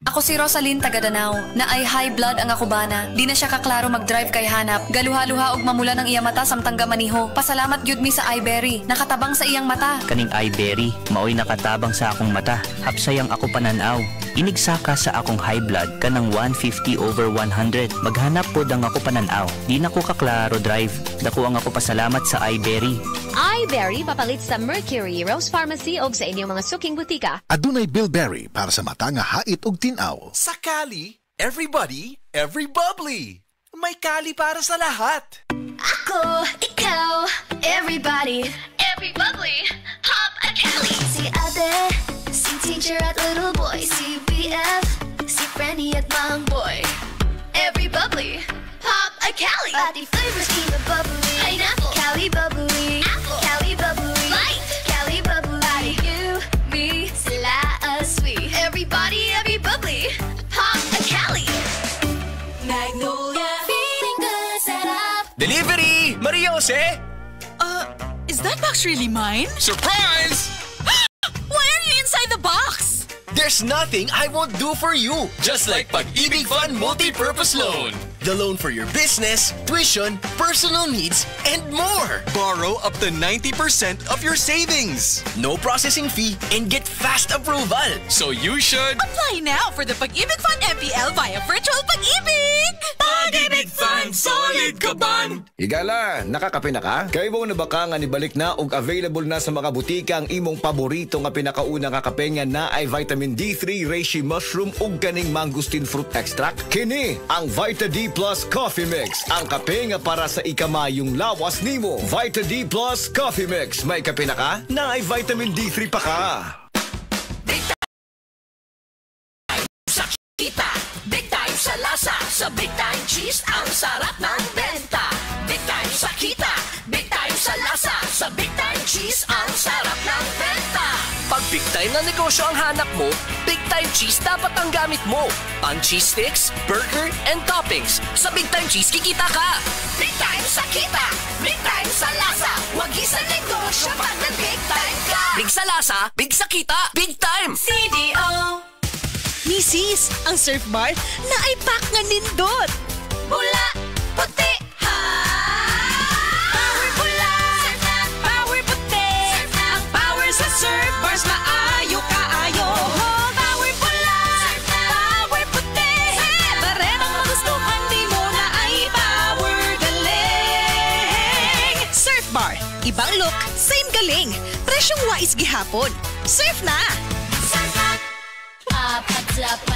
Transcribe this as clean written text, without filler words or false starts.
Ako si Rosalyn taga Danao, na ay high blood ang akubana. Di na siya kaklaro mag-drive kay hanap. Galuha-luha og mamula ng iya mata samtang gamaniho. Pasalamat gyud mi sa iBerry, nakatabang sa iyang mata. Kaning iBerry, maoy nakatabang sa akong mata. Hapsayang ako pananaw. Inigsaka sa akong high blood kanang 150/100. Maghanap pod ang ako pananaw. Di na ko kaklaro drive. Dako ang ako pasalamat sa iBerry. iBerry papalit sa Mercury, Rose Pharmacy o sa inyong mga suking butika. Adunay Bilberry para sa mata nga hait og tinaw. Sa Cali, everybody, every bubbly. May Cali para sa lahat. Ako, ikaw, everybody, every bubbly, pop a Cali. Si ate, si teacher at little boy, si BF, si Frenny at Mang Boy. Every bubbly, pop a Cali. Pati flavors, Kiva bubbly, pineapple, Cali bubbly, apple, Cali bubbly, light, Cali bubbly. You, me, sila sweet. Everybody, every bubbly, pop a Cali. Magnolia, feeling good, set up. Delivery! Maria Jose! Is that box really mine? Surprise! Why are you inside the box? There's nothing I won't do for you. Just like Pag-ibig Fund Multi-Purpose Loan. The loan for your business, tuition, personal needs, and more. Borrow up to 90% of your savings. No processing fee and get fast approval. So you should Apply now for the Pag-ibig Fund MPL via Virtual Pag-ibig! Pag-ibig Fund, solid ka ban! Higala, nakakape na ka? Kay mo na baka nga nibalik na ug available na sa mga butika ang imong paborito nga pinakauna nga kape nga na ay vitamin D3, reishi mushroom ug kaning mangosteen fruit extract. Kini ang Vita D Plus Coffee Mix, ang kape nga para sa ikamayong lawas nimo. Vita D Plus Coffee Mix, may kape na ka? Na ay vitamin D3 pa ka. Kita, big time sa lasa, sa big time cheese, ang sarap ng benta. Big time sa kita, big time sa lasa, sa big time cheese, ang sarap ng benta. Pag big time na negosyo ang hanap mo, big time cheese dapat ang gamit mo. Ang cheese sticks, burger, and toppings. Sa big time cheese, kikita ka. Big time sa kita, big time sa lasa, wag isa negosyo pag nag-big time ka. Big sa lasa, big sa kita, big time! CDO. Misis, ang surf bar na ay pack nga nindot. Bula, puti, ha! Power bula, Power puti, ang power sa surf bars maayo kaayo. Power bula, power puti, barerang magustuhan di mo na ay power galing. Surf bar, ibang look, same galing. Presyong wais gihapon. Surf na! up, up, up.